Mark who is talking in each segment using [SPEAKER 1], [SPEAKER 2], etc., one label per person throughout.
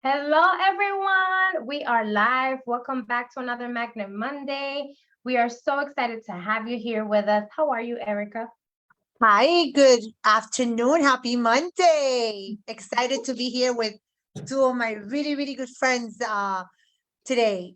[SPEAKER 1] Hello, everyone. We are live. Welcome back to another Magnet Monday. We are so excited to have you here with us. How are you, Erica?
[SPEAKER 2] Hi, good afternoon. Happy Monday. Excited to be here with two of my really good friends today.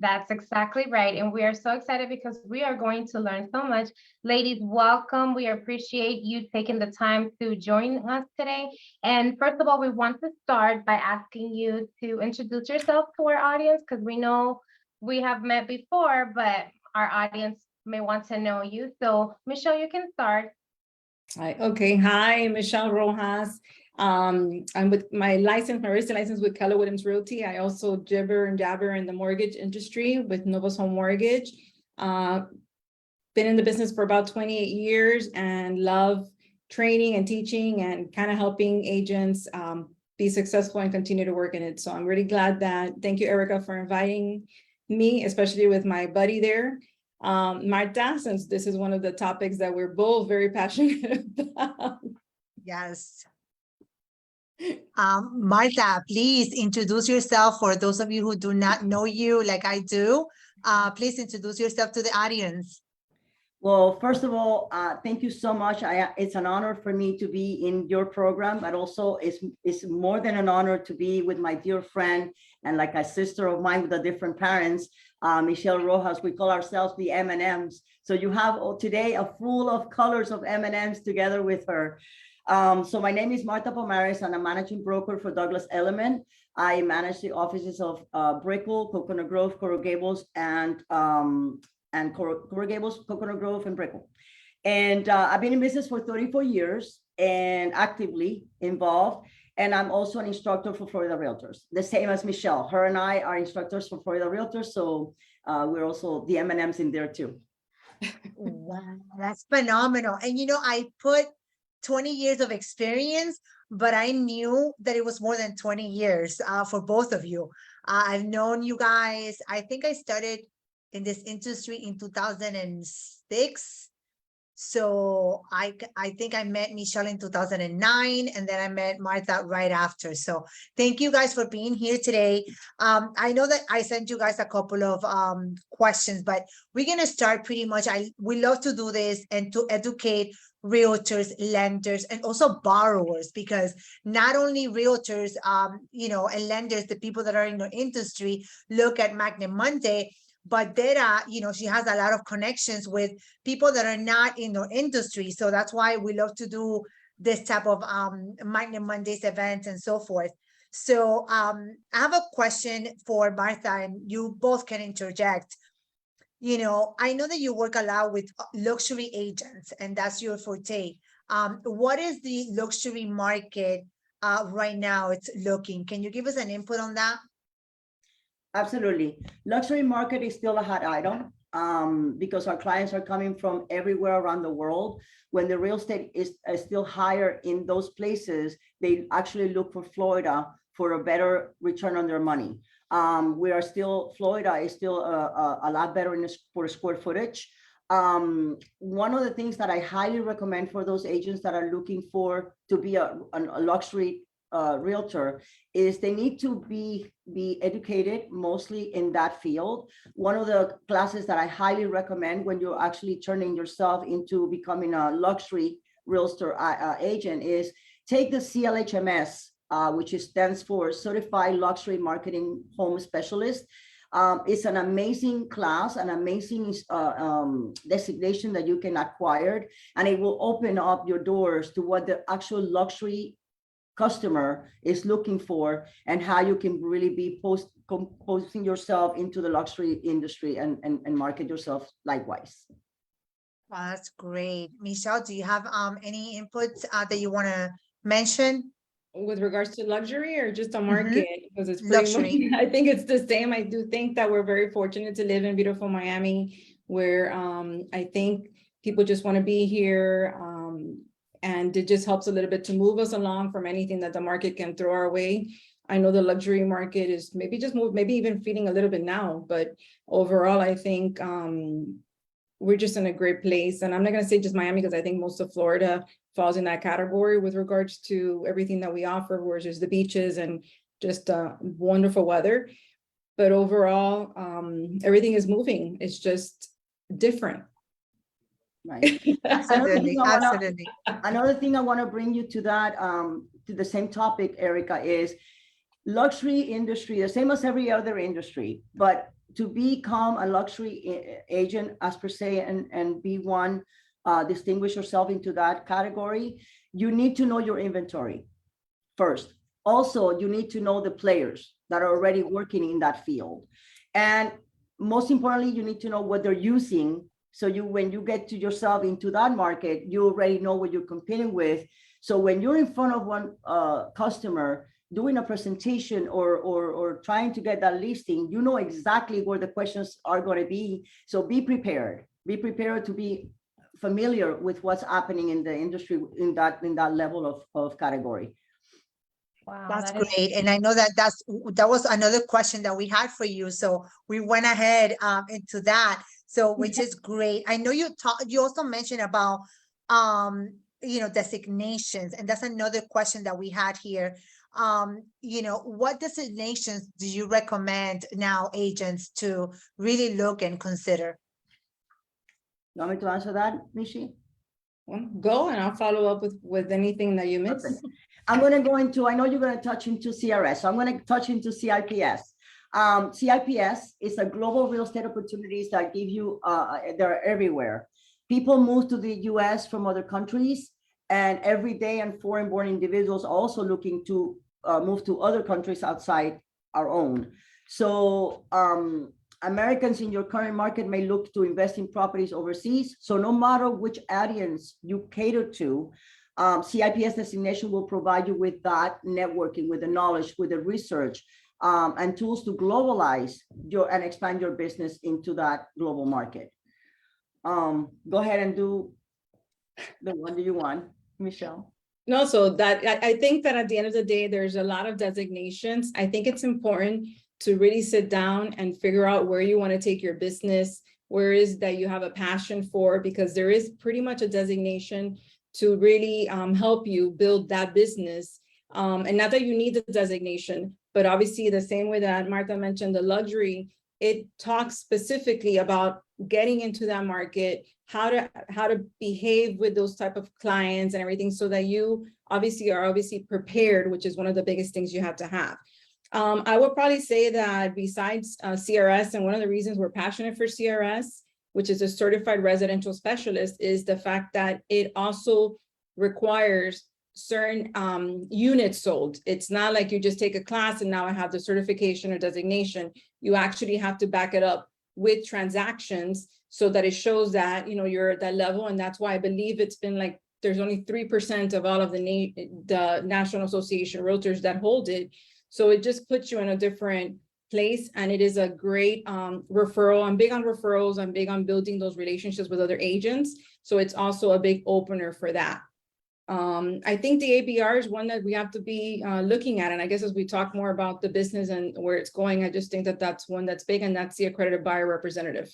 [SPEAKER 1] That's exactly right. And we are so excited because we are going to learn so much. Ladies, welcome. We appreciate you taking the time to join us today. And first of all, we want to start by asking you to introduce yourself to our audience because we know we have met before, but our audience may want to know you. So, Michelle, you can start.
[SPEAKER 3] Hi, Michelle Rojas. I'm with my real estate license with Keller Williams Realty. I also jibber and jabber in the mortgage industry with Novus Home Mortgage. Been in the business for about 28 years and love training and teaching and kind of helping agents be successful and continue to work in it. So I'm really glad thank you, Erica, for inviting me, especially with my buddy there. Marta, since this is one of the topics that we're both very passionate about.
[SPEAKER 2] Yes. Marta, please introduce yourself for those of you who do not know you like I do. Please introduce yourself to the audience.
[SPEAKER 4] Well, first of all, thank you so much. It's an honor for me to be in your program, but also it's more than an honor to be with my dear friend and like a sister of mine with the different parents, Michelle Rojas. We call ourselves the M&Ms. So you have today a full of colors of M&Ms together with her. So my name is Marta Pomares, and I'm managing broker for Douglas Elliman. I manage the offices of Brickell, Coconut Grove, Coral Gables, and Coral Gables, Coconut Grove, and Brickell. And I've been in business for 34 years and actively involved. And I'm also an instructor for Florida Realtors, the same as Michelle. Her and I are instructors for Florida Realtors. So we're also the M&Ms in there too.
[SPEAKER 2] Wow, that's phenomenal. And I put 20 years of experience, but I knew that it was more than 20 years for both of you. I've known you guys. I think I started in this industry in 2006. So I think I met Michelle in 2009, and then I met Martha right after. So thank you guys for being here today. I know that I sent you guys a couple of questions, but we're going to start pretty much. We love to do this and to educate realtors, lenders, and also borrowers, because not only realtors, and lenders, the people that are in the industry, look at Magnet Monday, but Dara, she has a lot of connections with people that are not in the industry. So that's why we love to do this type of Magnet Mondays events and so forth. So I have a question for Martha, and you both can interject. I know that you work a lot with luxury agents, and that's your forte. What is the luxury market right now it's looking? Can you give us an input on that?
[SPEAKER 4] Absolutely. Luxury market is still a hot item because our clients are coming from everywhere around the world. When the real estate is still higher in those places, they actually look for Florida for a better return on their money. Florida is still a lot better for square footage. One of the things that I highly recommend for those agents that are looking to be a luxury realtor is they need to be educated mostly in that field. One of the classes that I highly recommend when you're actually turning yourself into becoming a luxury realtor agent is take the CLHMS, which stands for Certified Luxury Marketing Home Specialist. It's an amazing class, an amazing designation that you can acquire, and it will open up your doors to what the actual luxury customer is looking for and how you can really be posting yourself into the luxury industry and market yourself likewise.
[SPEAKER 2] Wow, that's great. Michelle, do you have any inputs that you want to mention?
[SPEAKER 3] With regards to luxury or just a market? Because it's pretty
[SPEAKER 2] Luxury.
[SPEAKER 3] much, I think it's the same. I do think that we're very fortunate to live in beautiful Miami, where I think people just want to be here. And it just helps a little bit to move us along from anything that the market can throw our way. I know the luxury market is maybe even feeding a little bit now, but overall, I think we're just in a great place. And I'm not going to say just Miami, because I think most of Florida falls in that category with regards to everything that we offer, which is the beaches and just wonderful weather. But overall, everything is moving. It's just different.
[SPEAKER 4] Right.
[SPEAKER 2] Absolutely, absolutely.
[SPEAKER 4] Another thing I want to bring you to that, to the same topic, Erica, is luxury industry, the same as every other industry, but to become a luxury agent as per se and be one, distinguish yourself into that category, you need to know your inventory first. Also, you need to know the players that are already working in that field. And most importantly, you need to know what they're using. So when you get to yourself into that market, you already know what you're competing with. So when you're in front of one customer doing a presentation or trying to get that listing, you know exactly where the questions are going to be. So be prepared. Be prepared to be familiar with what's happening in the industry in that level of category.
[SPEAKER 1] Wow,
[SPEAKER 2] That's
[SPEAKER 1] that is-
[SPEAKER 2] great. And I know that that was another question that we had for you. So we went ahead into that. So which is great. I know you also mentioned about designations, and that's another question that we had here. What designations do you recommend now agents to really look and consider?
[SPEAKER 4] You want me to answer that, Mishi?
[SPEAKER 3] Well, go and I'll follow up with anything that you missed.
[SPEAKER 4] Perfect. I'm going to go into, I know you're going to touch into CRS, so I'm going to touch into CIPS. CIPS is a global real estate opportunities that give you, they're everywhere. People move to the US from other countries, and every day, and foreign-born individuals also looking to move to other countries outside our own. So Americans in your current market may look to invest in properties overseas. So no matter which audience you cater to, CIPS designation will provide you with that networking, with the knowledge, with the research, and tools to globalize and expand your business into that global market. Go ahead and do the one that you want, Michelle.
[SPEAKER 3] No, so that I think that at the end of the day, there's a lot of designations. I think it's important to really sit down and figure out where you want to take your business, where is that you have a passion for, because there is pretty much a designation to really help you build that business. And not that you need the designation, but obviously the same way that Martha mentioned the luxury, it talks specifically about getting into that market, how to behave with those type of clients and everything, so that you are prepared, which is one of the biggest things you have to have. I would probably say that besides CRS, and one of the reasons we're passionate for CRS, which is a certified residential specialist, is the fact that it also requires certain units sold. It's not like you just take a class and now I have the certification or designation. You actually have to back it up with transactions so that it shows that, you know, you're at that level. And that's why I believe it's been like, there's only 3% of all of the National Association Realtors that hold it. So it just puts you in a different place, and it is a great referral. I'm big on referrals. I'm big on building those relationships with other agents. So it's also a big opener for that. I think the ABR is one that we have to be looking at. And I guess as we talk more about the business and where it's going, I just think that that's one that's big, and that's the accredited buyer representative.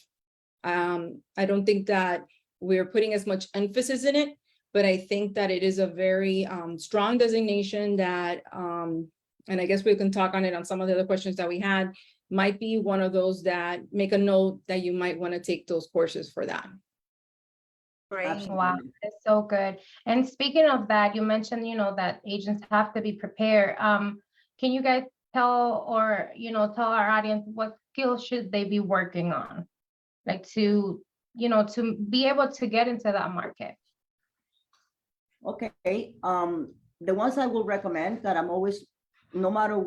[SPEAKER 3] I don't think that we're putting as much emphasis in it, but I think that it is a very strong designation that, and I guess we can talk on it on some of the other questions that we had, might be one of those that make a note that you might want to take those courses for that.
[SPEAKER 2] Great.
[SPEAKER 1] Wow, that's so good. And speaking of that, you mentioned, you know, that agents have to be prepared. Can you guys tell our audience what skills should they be working on? Like to be able to get into that market?
[SPEAKER 4] Okay, the ones I will recommend that I'm always, no matter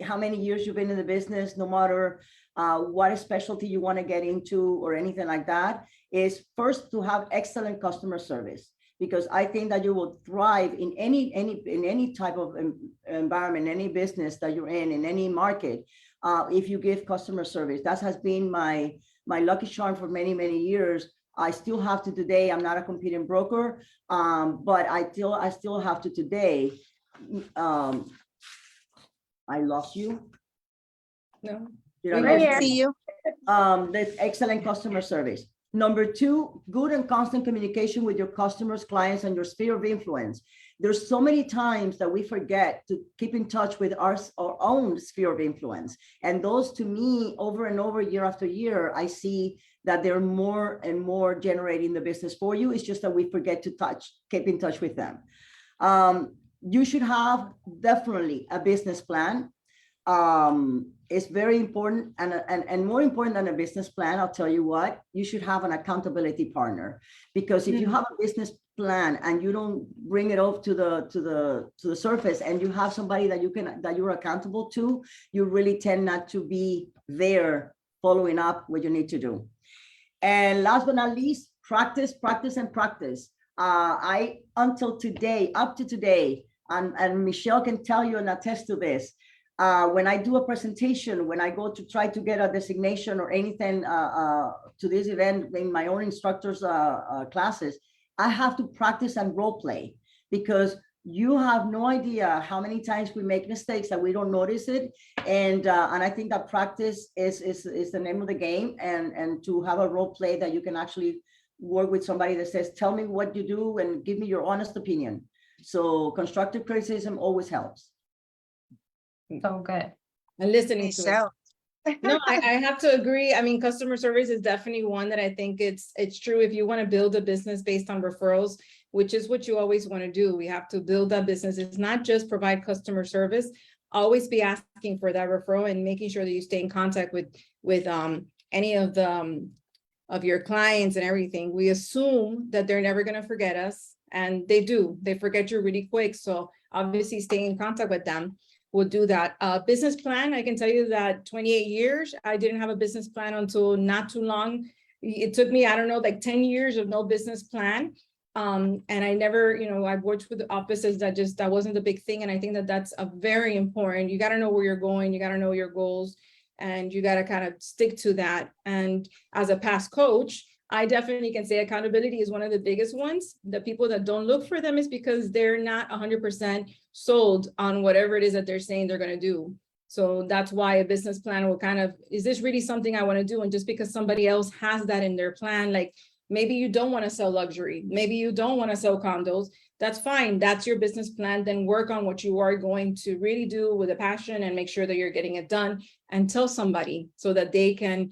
[SPEAKER 4] how many years you've been in the business, no matter what specialty you want to get into or anything like that, is first to have excellent customer service, because I think that you will thrive in any type of environment, any business that you're in any market, if you give customer service. That has been my lucky charm for many, many years. I still have to today. I'm not a competing broker, but I still have to today. I lost you.
[SPEAKER 3] No.
[SPEAKER 4] Did I
[SPEAKER 1] We're
[SPEAKER 4] lose
[SPEAKER 1] here.
[SPEAKER 4] you?
[SPEAKER 2] See you.
[SPEAKER 4] That's excellent customer service. Number two, good and constant communication with your customers, clients, and your sphere of influence. There's so many times that we forget to keep in touch with our own sphere of influence. And those, to me, over and over, year after year, I see that they're more and more generating the business for you. It's just that we forget to keep in touch with them. You should have definitely a business plan. It's very important, and more important than a business plan, I'll tell you what, you should have an accountability partner. Because if you have a business plan and you don't bring it up to the surface, and you have somebody that you're accountable to, you really tend not to be there following up what you need to do. And last but not least, practice, practice, and practice. Until today, up to today, and Michelle can tell you and attest to this, when I do a presentation, when I go to try to get a designation or anything to this event in my own instructors' classes, I have to practice and role play, because you have no idea how many times we make mistakes that we don't notice it. And I think that practice is the name of the game, and to have a role play that you can actually work with somebody that says, tell me what you do and give me your honest opinion. So constructive criticism always helps.
[SPEAKER 1] So good.
[SPEAKER 3] And listening to it.
[SPEAKER 2] Michelle.
[SPEAKER 3] No, I have to agree. I mean, customer service is definitely one that I think it's true. If you want to build a business based on referrals, which is what you always want to do, we have to build that business. It's not just provide customer service. Always be asking for that referral and making sure that you stay in contact with any of the of your clients and everything. We assume that they're never going to forget us, and they do. They forget you really quick. So obviously, staying in contact with them will do that. Business plan, I can tell you that 28 years, I didn't have a business plan until not too long. It took me, I don't know, like 10 years of no business plan. And I never, I've worked with offices that wasn't a big thing. And I think that that's a very important. You got to know where you're going. You got to know your goals, and you got to kind of stick to that. And as a past coach, I definitely can say accountability is one of the biggest ones. The people that don't look for them is because they're not 100% sold on whatever it is that they're saying they're going to do. So that's why a business plan will kind of, is this really something I want to do? And just because somebody else has that in their plan, like maybe you don't want to sell luxury, maybe you don't want to sell condos, that's fine. That's your business plan. Then work on what you are going to really do with a passion and make sure that you're getting it done, and tell somebody so that they can,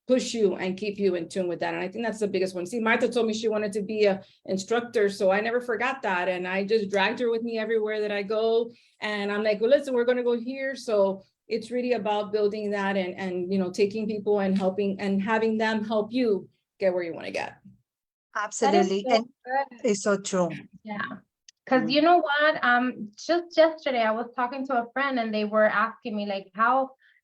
[SPEAKER 3] push you and keep you in tune with that. And I think that's the biggest one. See, Martha told me she wanted to be an instructor, so I never forgot that. And I just dragged her with me everywhere that I go. And I'm like, well, listen, we're going to go here. So it's really about building that and taking people and helping and having them help you get where you want to get.
[SPEAKER 2] Absolutely.
[SPEAKER 1] so
[SPEAKER 2] And
[SPEAKER 1] good.
[SPEAKER 2] it's so true.
[SPEAKER 1] Yeah. Because you know what? Just yesterday I was talking to a friend, and they were asking me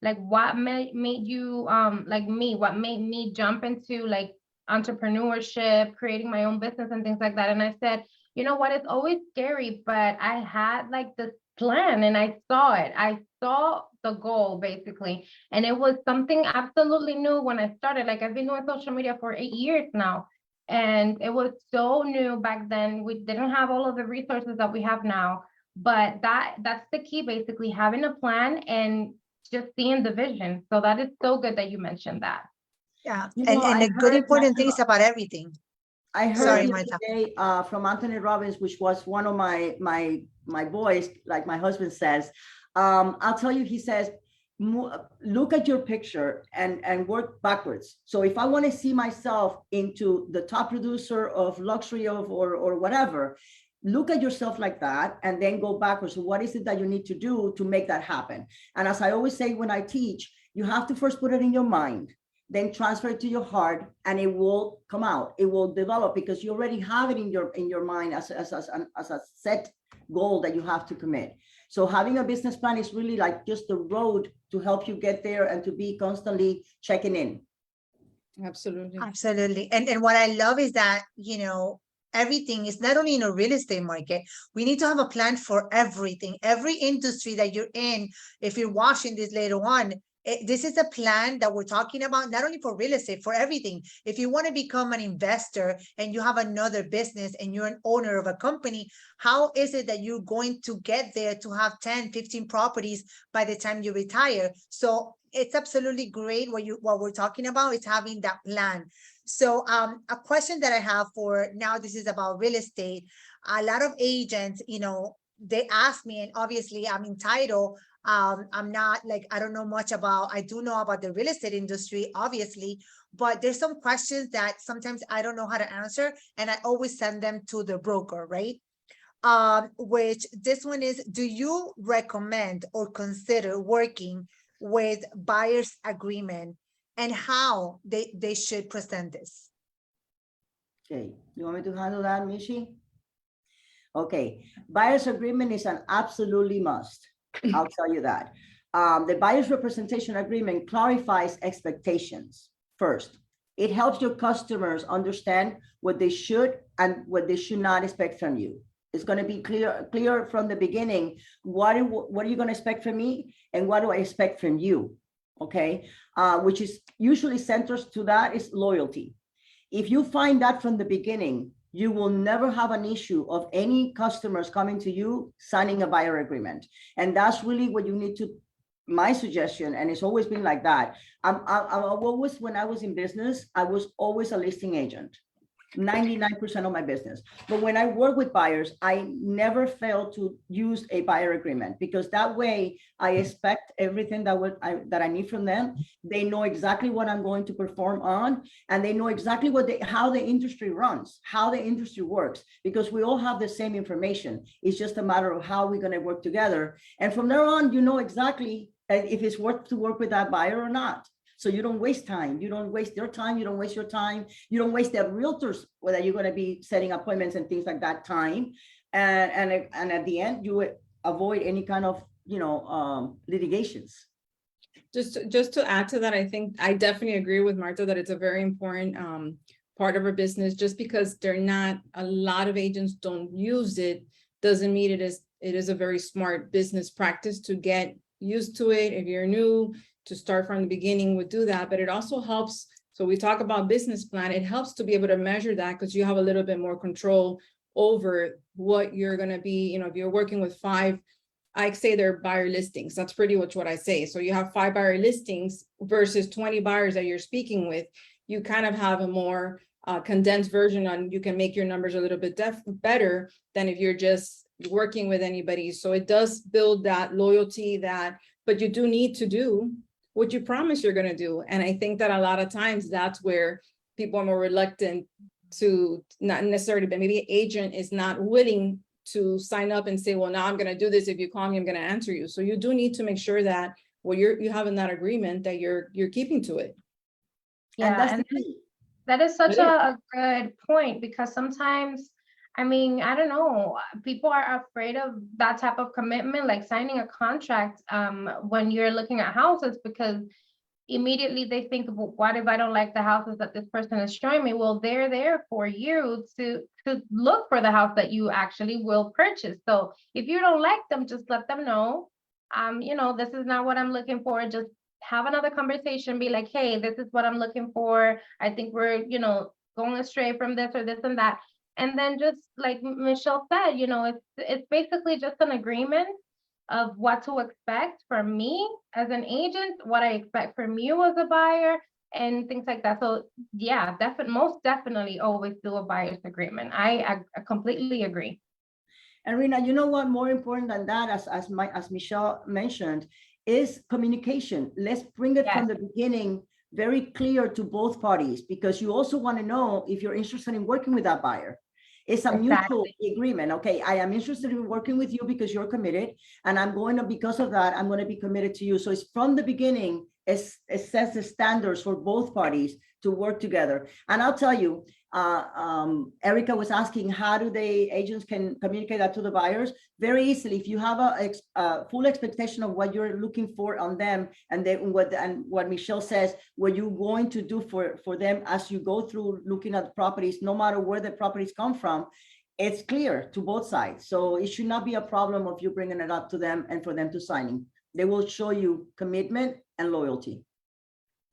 [SPEAKER 1] what made you what made me jump into like entrepreneurship, creating my own business and things like that. And I said, you know what, it's always scary, but I had like this plan and I saw it. I saw the goal basically. And it was something absolutely new when I started. Like I've been doing social media for 8 years now. And it was so new back then. We didn't have all of the resources that we have now. But that's the key, basically, having a plan and just seeing the vision. So that is so good that you mentioned that.
[SPEAKER 2] Yeah.
[SPEAKER 4] You
[SPEAKER 2] And
[SPEAKER 4] know, I
[SPEAKER 2] the good
[SPEAKER 4] heard
[SPEAKER 2] important
[SPEAKER 4] that-
[SPEAKER 2] thing is about everything.
[SPEAKER 4] I
[SPEAKER 2] Sorry,
[SPEAKER 4] heard
[SPEAKER 2] Martha.
[SPEAKER 4] today from Anthony Robbins, which was one of my boys, like my husband says. I'll tell you, he says, look at your picture and work backwards. So if I want to see myself into the top producer of luxury or whatever, look at yourself like that and then go backwards. So what is it that you need to do to make that happen? And as I always say when I teach, you have to first put it in your mind, then transfer it to your heart, and it will come out. It will develop because you already have it in your mind as a set goal that you have to commit. So having a business plan is really like just the road to help you get there and to be constantly checking in.
[SPEAKER 3] Absolutely.
[SPEAKER 2] Absolutely. And what I love is that, everything is not only in a real estate market. We need to have a plan for everything, every industry that you're in. If you're watching this later on, this is a plan that we're talking about, not only for real estate, for everything. If you want to become an investor and you have another business and you're an owner of a company, how is it that you're going to get there to have 10, 15 properties by the time you retire? So it's absolutely great what we're talking about is having that plan. So a question that I have for now, this is about real estate. a lot of agents, they ask me, and obviously I'm entitled. I'm not like, I don't know much about, I do know about the real estate industry, obviously, but there's some questions that sometimes I don't know how to answer, and I always send them to the broker, right? Which this one is, do you recommend or consider working with buyer's agreement, and how they should present this?
[SPEAKER 4] Okay, you want me to handle that, Mishi? Okay, buyer's agreement is an absolutely must. I'll tell you that. The buyer's representation agreement clarifies expectations first. It helps your customers understand what they should and what they should not expect from you. It's going to be clear from the beginning. What are you going to expect from me, and what do I expect from you? Okay, which is usually centers to that is loyalty. If you find that from the beginning, you will never have an issue of any customers coming to you signing a buyer agreement. And that's really what you need to, my suggestion, and it's always been like that. I'm always, when I was in business, I was always a listing agent, 99% of my business. But when I work with buyers, I never fail to use a buyer agreement, because that way I expect everything that I need from them. They know exactly what I'm going to perform on, and they know exactly how the industry runs, how the industry works, because we all have the same information. It's just a matter of how we're going to work together. And from there on, you know exactly if it's worth to work with that buyer or not. So you don't waste time. You don't waste their time. You don't waste your time. You don't waste their realtors, whether you're going to be setting appointments and things like that time. And at the end, you avoid any kind of, litigations.
[SPEAKER 3] Just to add to that, I think I definitely agree with Marta that it's a very important part of our business. Just because a lot of agents don't use it, doesn't mean it is a very smart business practice to get used to it. If you're new, to start from the beginning would do that, but it also helps. So we talk about business plan, it helps to be able to measure that, because you have a little bit more control over what you're going to be, if you're working with 5, I say they're buyer listings. That's pretty much what I say. So you have 5 buyer listings versus 20 buyers that you're speaking with. You kind of have a more condensed version on, you can make your numbers a little bit better than if you're just working with anybody. So it does build that loyalty but you do need to do what you promise you're going to do. And I think that a lot of times that's where people are more reluctant to, not necessarily, but maybe an agent is not willing to sign up and say, well, now I'm going to do this. If you call me, I'm going to answer you. So you do need to make sure that what you have in that agreement, that you're keeping to it.
[SPEAKER 1] Yeah, and that is such a good point, because sometimes, I don't know, people are afraid of that type of commitment, like signing a contract when you're looking at houses, because immediately they think, well, what if I don't like the houses that this person is showing me? Well, they're there for you to look for the house that you actually will purchase. So if you don't like them, just let them know, this is not what I'm looking for. Just have another conversation, be like, hey, this is what I'm looking for. I think we're, going astray from this or this and that. And then just like Michelle said, it's basically just an agreement of what to expect from me as an agent, what I expect from you as a buyer, and things like that. So yeah, most definitely always do a buyer's agreement. I completely agree.
[SPEAKER 4] And Rina, you know what, more important than that, as Michelle mentioned, is communication. Let's bring it from the beginning very clear to both parties, because you also want to know if you're interested in working with that buyer. It's a mutual agreement. Okay, I am interested in working with you because you're committed, and because of that, I'm going to be committed to you. So it's from the beginning, it sets the standards for both parties to work together. And I'll tell you, Erica was asking, how do agents can communicate that to the buyers? Very easily. If you have a full expectation of what you're looking for on them, and what Michelle says, what you're going to do for them as you go through looking at properties, no matter where the properties come from, it's clear to both sides. So it should not be a problem of you bringing it up to them and for them to signing. They will show you commitment and loyalty.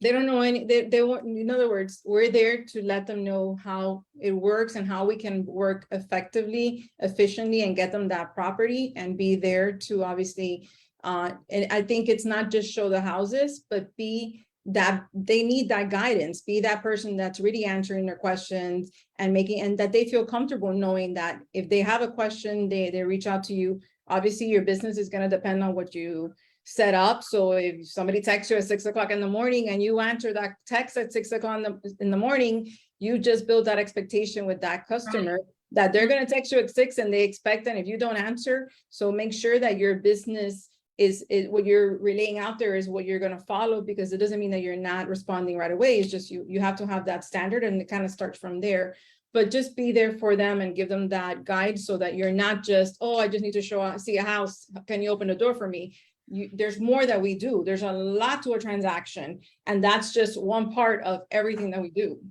[SPEAKER 3] They don't know they want, in other words, we're there to let them know how it works and how we can work effectively, efficiently, and get them that property, and be there to obviously, and I think it's not just show the houses, but be that they need that guidance, be that person that's really answering their questions and that they feel comfortable knowing that if they have a question, they reach out to you. Obviously, your business is going to depend on what you set up. So if somebody texts you at 6 o'clock in the morning and you answer that text at 6 o'clock in the morning, you just build that expectation with that customer that they're going to text you at 6 and they expect that if you don't answer. So make sure that your business is what you're relaying out there is what you're going to follow, because it doesn't mean that you're not responding right away. It's just you have to have that standard, and it kind of starts from there. But just be there for them and give them that guide so that you're not just, oh, I just need to see a house. Can you open the door for me? There's more that we do. There's a lot to a transaction, and that's just one part of everything that we do.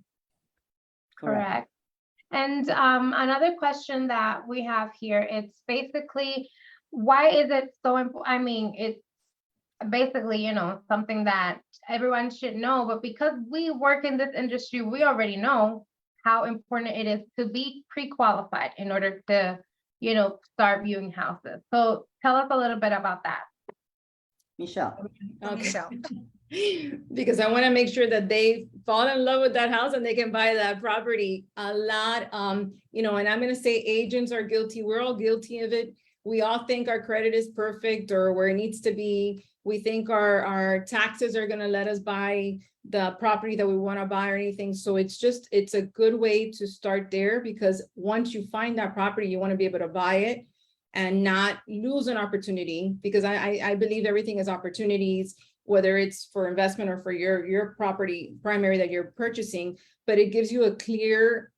[SPEAKER 1] Correct. And another question that we have here, it's basically, why is it so important? I mean, it's basically, something that everyone should know, but because we work in this industry, we already know how important it is to be pre-qualified in order to, start viewing houses. So tell us a little bit about that.
[SPEAKER 4] Michelle.
[SPEAKER 3] Okay.
[SPEAKER 2] Michelle.
[SPEAKER 3] Because I want to make sure that they fall in love with that house and they can buy that property. A lot, and I'm going to say agents are guilty. We're all guilty of it. We all think our credit is perfect or where it needs to be. We think our taxes are going to let us buy the property that we want to buy or anything. So it's a good way to start there, because once you find that property, you want to be able to buy it and not lose an opportunity, because I believe everything is opportunities, whether it's for investment or for your property primary that you're purchasing. But it gives you a clear,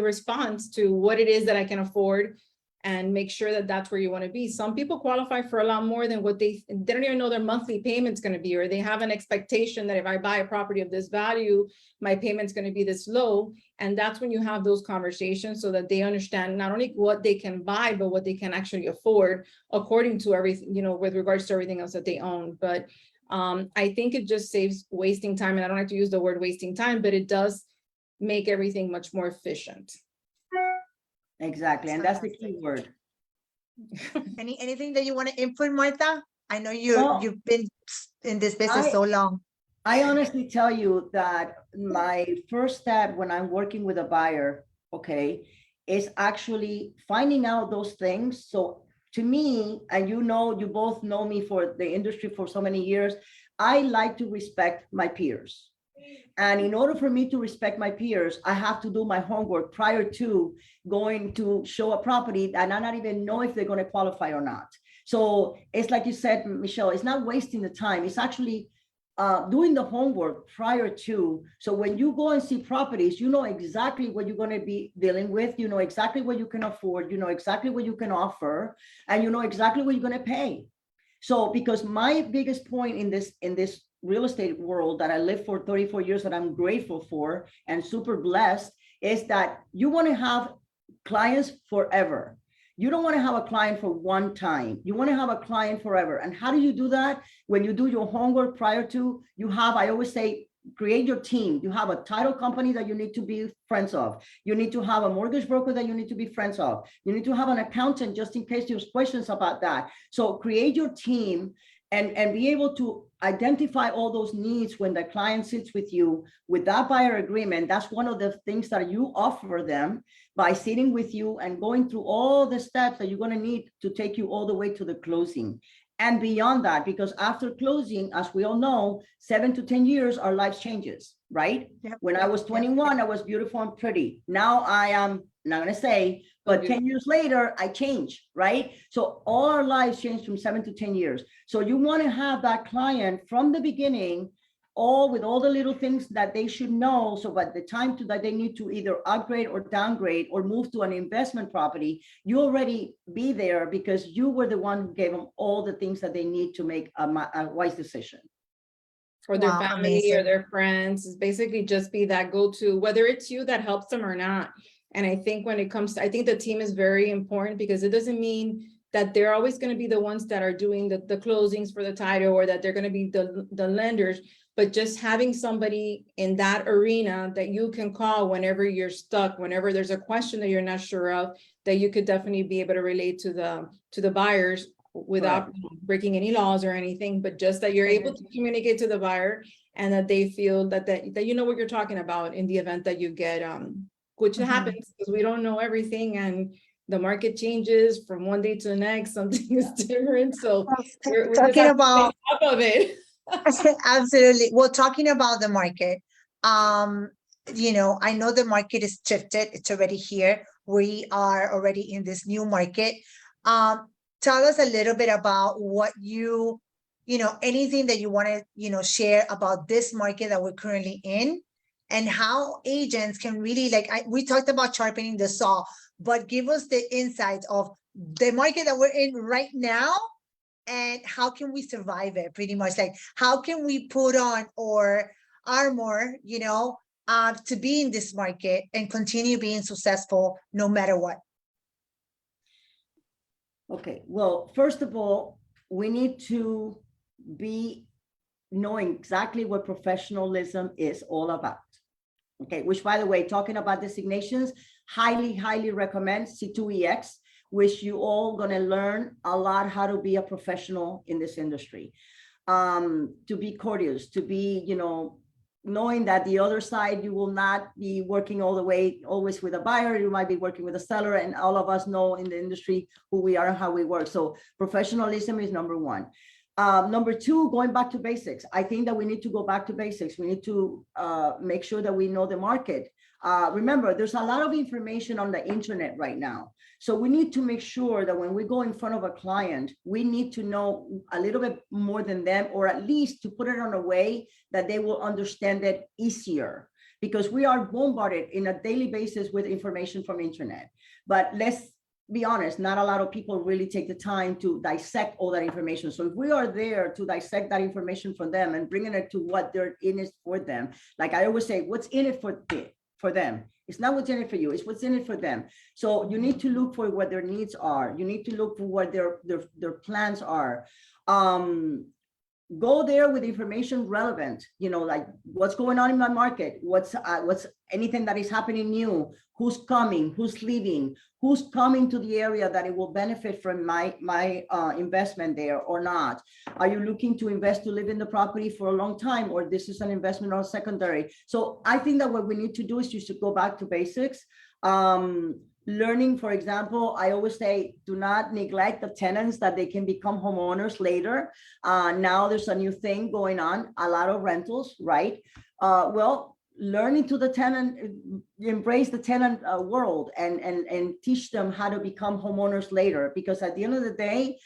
[SPEAKER 3] response to what it is that I can afford, and make sure that that's where you want to be. Some people qualify for a lot more than what they don't even know their monthly payment's going to be, or they have an expectation that if I buy a property of this value, my payment's going to be this low. And that's when you have those conversations so that they understand not only what they can buy, but what they can actually afford according to everything, with regards to everything else that they own. But I think it just saves wasting time. And I don't like to use the word wasting time, but it does make everything much more efficient.
[SPEAKER 4] Exactly. And that's the key word.
[SPEAKER 2] Anything that you want to input, Martha? I know
[SPEAKER 4] Well,
[SPEAKER 2] you've been in this business so long.
[SPEAKER 4] I honestly tell you that my first step when I'm working with a buyer, okay, is actually finding out those things. So to me, and you both know me for the industry for so many years, I like to respect my peers. And in order for me to respect my peers, I have to do my homework prior to going to show a property and I not even know if they're going to qualify or not. So it's like you said, Michelle, it's not wasting the time. It's actually doing the homework prior to. So when you go and see properties, you know exactly what you're going to be dealing with. You know exactly what you can afford. You know exactly what you can offer, and you know exactly what you're going to pay. So because my biggest point in this real estate world that I lived for 34 years that I'm grateful for and super blessed is that you want to have clients forever. You don't want to have a client for one time. You want to have a client forever. And how do you do that? When you do your homework prior to, I always say, create your team. You have a title company that you need to be friends of. You need to have a mortgage broker that you need to be friends of. You need to have an accountant just in case there's questions about that. So create your team and be able to identify all those needs when the client sits with you with that buyer agreement. That's one of the things that you offer them by sitting with you and going through all the steps that you're going to need to take you all the way to the closing. And beyond that, because after closing, as we all know, 7 to 10 years, our lives changes, right?
[SPEAKER 2] Yep.
[SPEAKER 4] When I was 21, I was beautiful and pretty. Now I am, not going to say, but 10 years later, I change, right? So all our lives change from 7 to 10 years. So you want to have that client from the beginning, with all the little things that they should know. So by the time that they need to either upgrade or downgrade or move to an investment property, you already be there because you were the one who gave them all the things that they need to make a wise decision.
[SPEAKER 3] For their
[SPEAKER 2] Wow,
[SPEAKER 3] family
[SPEAKER 2] amazing.
[SPEAKER 3] or their friends, is basically just be that go-to, whether it's you that helps them or not. And I think when it comes to, I think the team is very important, because it doesn't mean that they're always going to be the ones that are doing the closings for the title, or that they're going to be the lenders, but just having somebody in that arena that you can call whenever you're stuck, whenever there's a question that you're not sure of, that you could definitely be able to relate to the buyers without breaking any laws or anything, but just that you're able to communicate to the buyer and that they feel that you know what you're talking about in the event that you get, which
[SPEAKER 2] Mhm.
[SPEAKER 3] happens because we don't know everything and the market changes from one day to the next, something is different. So we're just
[SPEAKER 2] Talking
[SPEAKER 3] have to stay
[SPEAKER 2] about,
[SPEAKER 3] on top of it.
[SPEAKER 2] absolutely. Well, talking about the market, I know the market is shifted. It's already here. We are already in this new market. Tell us a little bit about what anything that you want to, share about this market that we're currently in and how agents can really we talked about sharpening the saw, but give us the insights of the market that we're in right now and how can we survive it, pretty much like how can we put on or armor, to be in this market and continue being successful no matter what.
[SPEAKER 4] Okay, well, first of all, we need to be knowing exactly what professionalism is all about. Okay, which, by the way, talking about designations, highly recommend C2EX, which you all gonna learn a lot how to be a professional in this industry. To be courteous, to be, knowing that the other side, you will not be working all the way always with a buyer, you might be working with a seller, and all of us know in the industry who we are and how we work. So professionalism is number one. Number two, going back to basics. I think that we need to go back to basics. We need to make sure that we know the market. Remember, there's a lot of information on the internet right now. So we need to make sure that when we go in front of a client, we need to know a little bit more than them, or at least to put it on a way that they will understand it easier, because we are bombarded in a daily basis with information from internet. But let's be honest, not a lot of people really take the time to dissect all that information. So if we are there to dissect that information from them and bringing it to what they're in it for them, like I always say, what's in it for them? It's not what's in it for you, it's what's in it for them. So you need to look for what their needs are. You need to look for what their plans are. Go there with information relevant, like what's going on in my market, what's anything that is happening new, who's coming, who's leaving, who's coming to the area that it will benefit from my investment there or not. Are you looking to invest to live in the property for a long time, or this is an investment on secondary? So I think that what we need to do is just to go back to basics. Learning, for example, I always say, do not neglect the tenants, that they can become homeowners later. Now there's a new thing going on, a lot of rentals, right? Well, learning to the tenant, embrace the tenant world and teach them how to become homeowners later, because at the end of the day,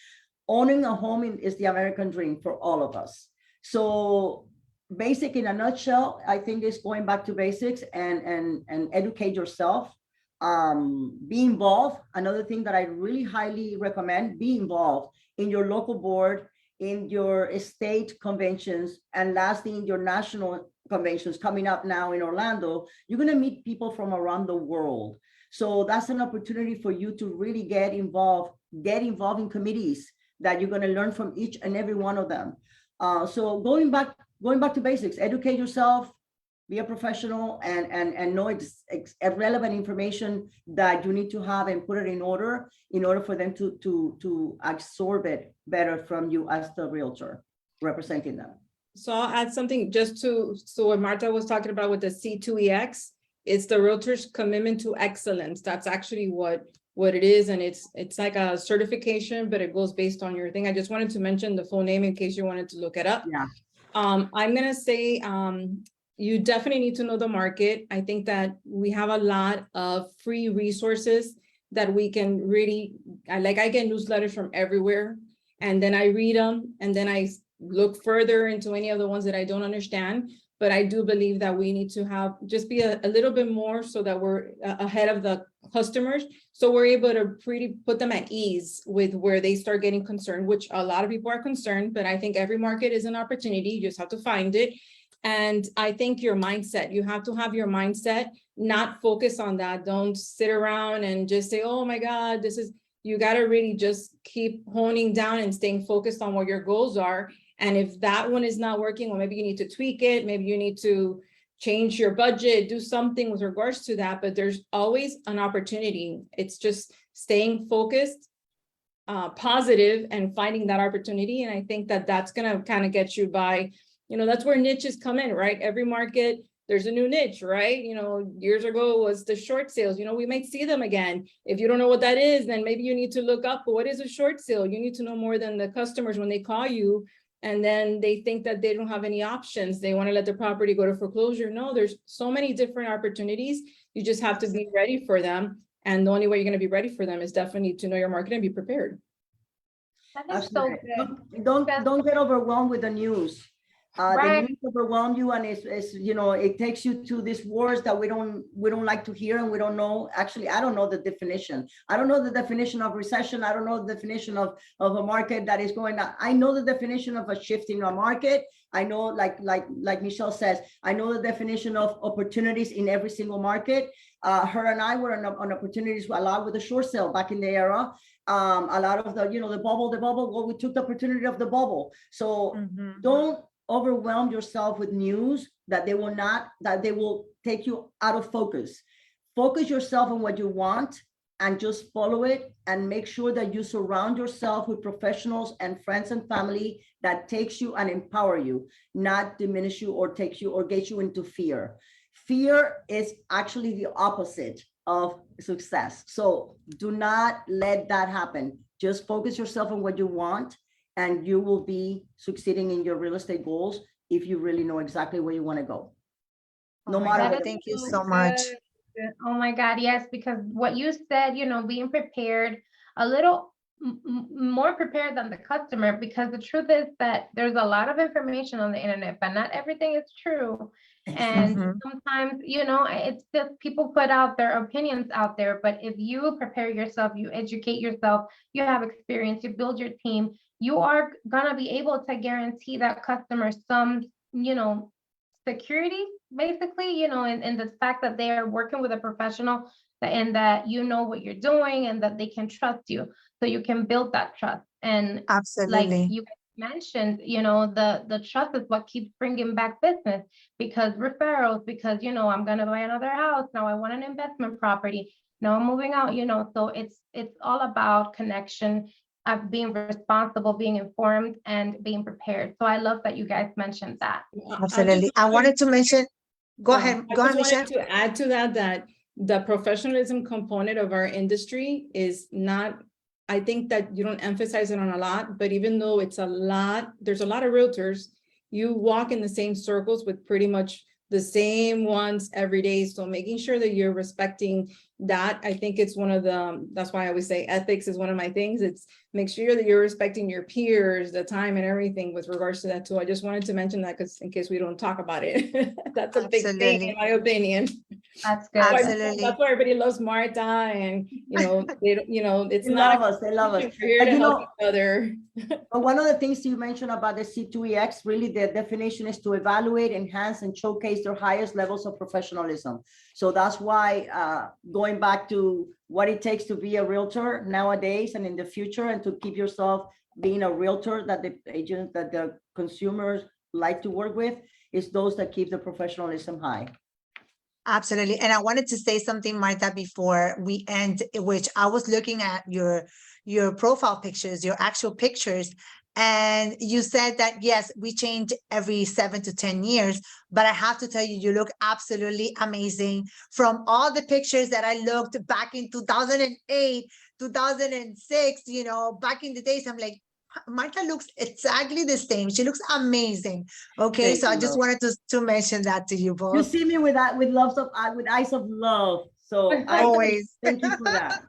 [SPEAKER 4] owning a home is the American dream for all of us. So basic in a nutshell, I think is going back to basics and educate yourself. Be involved. Another thing that I really highly recommend, be involved in your local board, in your state conventions, and lastly, in your national conventions coming up now in Orlando. You're going to meet people from around the world. So that's an opportunity for you to really get involved in committees that you're going to learn from each and every one of them. So going back to basics, educate yourself, be a professional, and know it's relevant information that you need to have and put it in order for them to absorb it better from you as the realtor representing them.
[SPEAKER 3] So I'll add something just so what Marta was talking about with the C2EX, it's the realtor's commitment to excellence. That's actually what it is. And it's like a certification, but it goes based on your thing. I just wanted to mention the full name in case you wanted to look it up.
[SPEAKER 4] Yeah.
[SPEAKER 3] I'm going to say, you definitely need to know the market. I think that we have a lot of free resources that we can really, I get newsletters from everywhere, and then I read them, and then I look further into any of the ones that I don't understand. But I do believe that we need to just be a little bit more so that we're ahead of the customers. So we're able to put them at ease with where they start getting concerned, which a lot of people are concerned, but I think every market is an opportunity. You just have to find it. And I think your mindset, you have to have your mindset, not focus on that. Don't sit around and just say, oh my God, you got to really just keep honing down and staying focused on what your goals are. And if that one is not working, well, maybe you need to tweak it. Maybe you need to change your budget, do something with regards to that. But there's always an opportunity. It's just staying focused positive and finding that opportunity. And I think that that's gonna kind of get you by, that's where niches come in, right? Every market, there's a new niche, right? Years ago was the short sales, we might see them again. If you don't know what that is, then maybe you need to look up, what is a short sale? You need to know more than the customers when they call you. And then they think that they don't have any options. They want to let the property go to foreclosure. No, there's so many different opportunities. You just have to be ready for them. And the only way you're going to be ready for them is definitely to know your market and be prepared.
[SPEAKER 1] That is so
[SPEAKER 4] Absolutely.
[SPEAKER 1] good.
[SPEAKER 4] Don't get overwhelmed with the news. The
[SPEAKER 1] Right.
[SPEAKER 4] news overwhelm you, and it's it takes you to these words that we don't like to hear, and we don't know. Actually, I don't know the definition. I don't know the definition of recession. I don't know the definition of a market that is going down. I know the definition of a shift in a market. I know, like Michelle says, I know the definition of opportunities in every single market. Her and I were on opportunities a lot with the short sale back in the era. A lot of the bubble. Well, we took the opportunity of the bubble. So don't overwhelm yourself with news that they will take you out of focus. Focus yourself on what you want and just follow it, and make sure that you surround yourself with professionals and friends and family that takes you and empower you, not diminish you or takes you or gets you into fear. Fear is actually the opposite of success. So do not let that happen. Just focus yourself on what you want, and you will be succeeding in your real estate goals if you really know exactly where you want to go. No matter
[SPEAKER 1] That
[SPEAKER 4] what.
[SPEAKER 1] is
[SPEAKER 2] Thank you
[SPEAKER 1] so
[SPEAKER 2] so much.
[SPEAKER 1] good. Oh my God, yes, because what you said, being prepared, a little more prepared than the customer, because the truth is that there's a lot of information on the internet, but not everything is true. And
[SPEAKER 2] Mhm.
[SPEAKER 1] sometimes, it's just people put out their opinions out there, but if you prepare yourself, you educate yourself, you have experience, you build your team, you are gonna be able to guarantee that customer some, security, basically, in the fact that they are working with a professional, and that you know what you're doing and that they can trust you. So you can build that trust. And like
[SPEAKER 2] Absolutely.
[SPEAKER 1] you mentioned, the trust is what keeps bringing back business, because referrals, because, I'm going to buy another house. Now I want an investment property. Now I'm moving out, so it's all about connection, being responsible, being informed, and being prepared. So I love that you guys mentioned that.
[SPEAKER 2] Absolutely. I wanted to mention, go
[SPEAKER 3] I
[SPEAKER 2] ahead,
[SPEAKER 3] just
[SPEAKER 2] Michelle.
[SPEAKER 3] wanted to add to that the professionalism component of our industry is not, I think that you don't emphasize it on a lot, but even though it's a lot, there's a lot of realtors, you walk in the same circles with pretty much the same ones every day. So making sure that you're respecting that, I think it's one of the, that's why I always say ethics is one of my things. It's make sure that you're respecting your peers, the time and everything with regards to that too. I just wanted to mention that because in case we don't talk about it, that's a big thing
[SPEAKER 2] Absolutely.
[SPEAKER 3] in my opinion.
[SPEAKER 1] That's good.
[SPEAKER 2] Absolutely.
[SPEAKER 3] That's why everybody loves Marta, and they don't, it's
[SPEAKER 4] They
[SPEAKER 3] not.
[SPEAKER 4] love us. They love us.
[SPEAKER 3] We're here
[SPEAKER 4] And
[SPEAKER 3] to help each other.
[SPEAKER 4] But one of the things you mentioned about the C2EX, really the definition is to evaluate, enhance, and showcase their highest levels of professionalism. So that's why going back to what it takes to be a realtor nowadays and in the future, and to keep yourself being a realtor that the agents, that the consumers like to work with, is those that keep the professionalism high.
[SPEAKER 2] Absolutely. And I wanted to say something, Marta, before we end, which I was looking at your profile pictures, your actual pictures. And you said that, yes, we change every 7 to 10 years, but I have to tell you, you look absolutely amazing. From all the pictures that I looked back in 2008, 2006, back in the days, I'm like, Marta looks exactly the same. She looks amazing. Okay,
[SPEAKER 4] Thank
[SPEAKER 2] so I
[SPEAKER 4] you,
[SPEAKER 2] just
[SPEAKER 4] love.
[SPEAKER 2] wanted to mention that to you
[SPEAKER 4] You
[SPEAKER 2] both.
[SPEAKER 4] see me with that, with eyes of love. So I
[SPEAKER 2] Always.
[SPEAKER 4] thank you for that.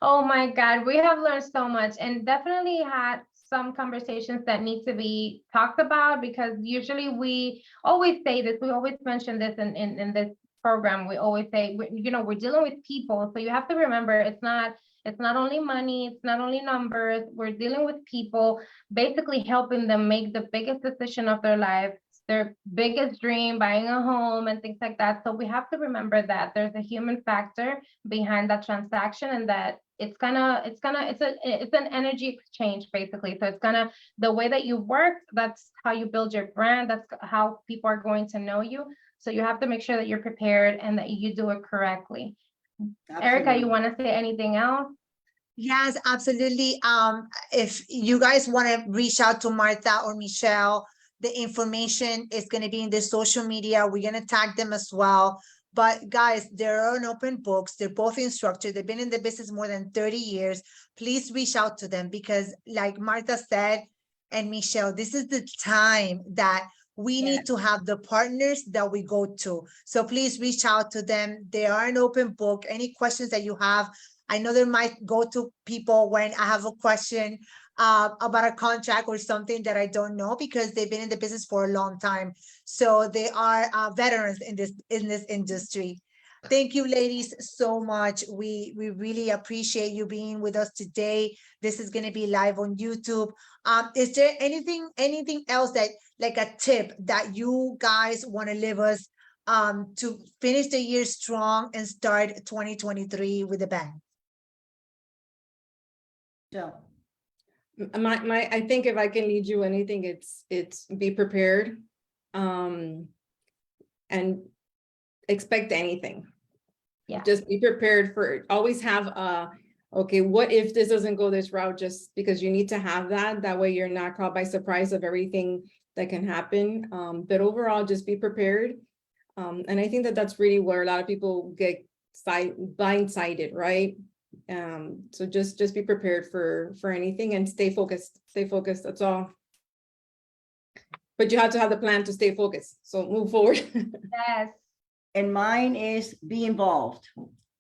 [SPEAKER 1] Oh my God, we have learned so much, and definitely had some conversations that need to be talked about, because usually we always say this, we always mention this in this program. We always say, we're dealing with people. So you have to remember, it's not only money, it's not only numbers. We're dealing with people, basically helping them make the biggest decision of their life, their biggest dream, buying a home and things like that. So we have to remember that there's a human factor behind that transaction, and that it's an energy exchange, basically. So the way that you work, that's how you build your brand. That's how people are going to know you. So you have to make sure that you're prepared and that you do it correctly. Erica,
[SPEAKER 4] Absolutely.
[SPEAKER 1] you want to say anything else?
[SPEAKER 2] Yes, absolutely. If you guys want to reach out to Martha or Michelle, the information is going to be in the social media. We're going to tag them as well. But guys, they're on open books. They're both instructors. They've been in the business more than 30 years. Please reach out to them because like Martha said, and Michelle, this is the time that we need to have the partners that we go to. So please reach out to them. They are an open book. Any questions that you have, I know they might go to people when I have a question about a contract or something that I don't know because they've been in the business for a long time. So they are veterans in this industry. Thank you, ladies, so much. We really appreciate you being with us today. This is going to be live on YouTube. Is there anything else that like a tip that you guys want to leave us to finish the year strong and start 2023 with a bang?
[SPEAKER 4] So,
[SPEAKER 3] I think if I can lead you anything, it's be prepared. And expect anything.
[SPEAKER 1] Yeah.
[SPEAKER 3] Just be prepared for, always have okay, what if this doesn't go this route, just because you need to have that. That way you're not caught by surprise of everything that can happen. But overall, just be prepared. And I think that that's really where a lot of people get blindsided, right? So just be prepared for anything and stay focused, that's all. But you have to have the plan to stay focused, so move forward.
[SPEAKER 1] Yes.
[SPEAKER 4] and mine is be involved.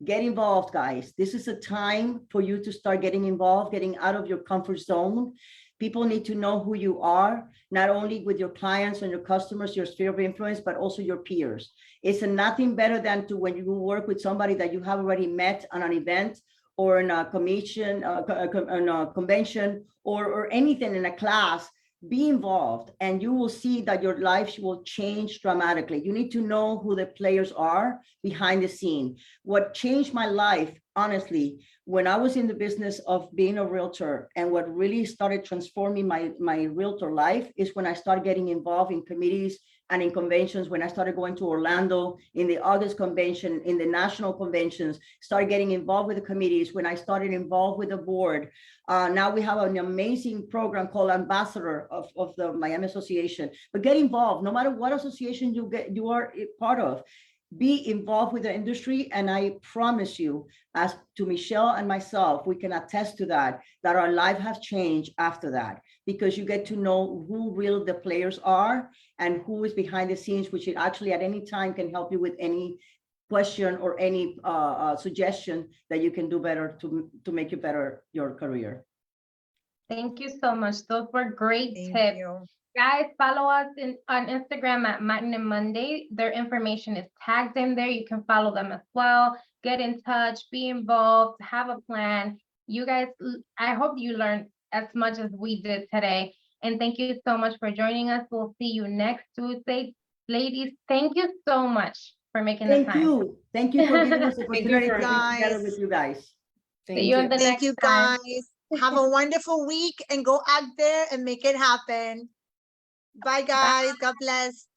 [SPEAKER 4] Get involved, guys. This is a time for you to start getting involved, getting out of your comfort zone. People need to know who you are, not only with your clients and your customers, your sphere of influence, but also your peers. It's nothing better than to when you work with somebody that you have already met on an event or in a commission, in a convention, or anything in a class. Be involved and you will see that your life will change dramatically. You need to know who the players are behind the scene. What changed my life, honestly, when I was in the business of being a realtor, and what really started transforming my realtor life is when I started getting involved in committees and in conventions, when I started going to Orlando in the August convention, in the national conventions, started getting involved with the committees, when I started involved with the board. Now we have an amazing program called Ambassador of the Miami Association. But get involved, no matter what association you are part of. Be involved with the industry, and I promise you, as to Michelle and myself, we can attest to that our life has changed after that, because you get to know who real the players are and who is behind the scenes, which it actually at any time can help you with any question or any suggestion that you can do better to make you better your career.
[SPEAKER 1] Thank you so much. Those were great
[SPEAKER 2] Thank
[SPEAKER 1] tips.
[SPEAKER 2] you.
[SPEAKER 1] Guys, follow us on Instagram at Martin and Monday. Their information is tagged in there. You can follow them as well. Get in touch, be involved, have a plan. You guys, I hope you learned as much as we did today. And thank you so much for joining us. We'll see you next Tuesday. Ladies, thank you so much for making the time.
[SPEAKER 4] Thank you for giving us the
[SPEAKER 3] Thank you
[SPEAKER 4] opportunity to
[SPEAKER 3] for-
[SPEAKER 4] be together
[SPEAKER 2] guys.
[SPEAKER 4] with you guys.
[SPEAKER 1] See you on the
[SPEAKER 2] Thank
[SPEAKER 1] next
[SPEAKER 2] you,
[SPEAKER 1] time.
[SPEAKER 2] guys. Have a wonderful week and go out there and make it happen. Bye, guys. God bless.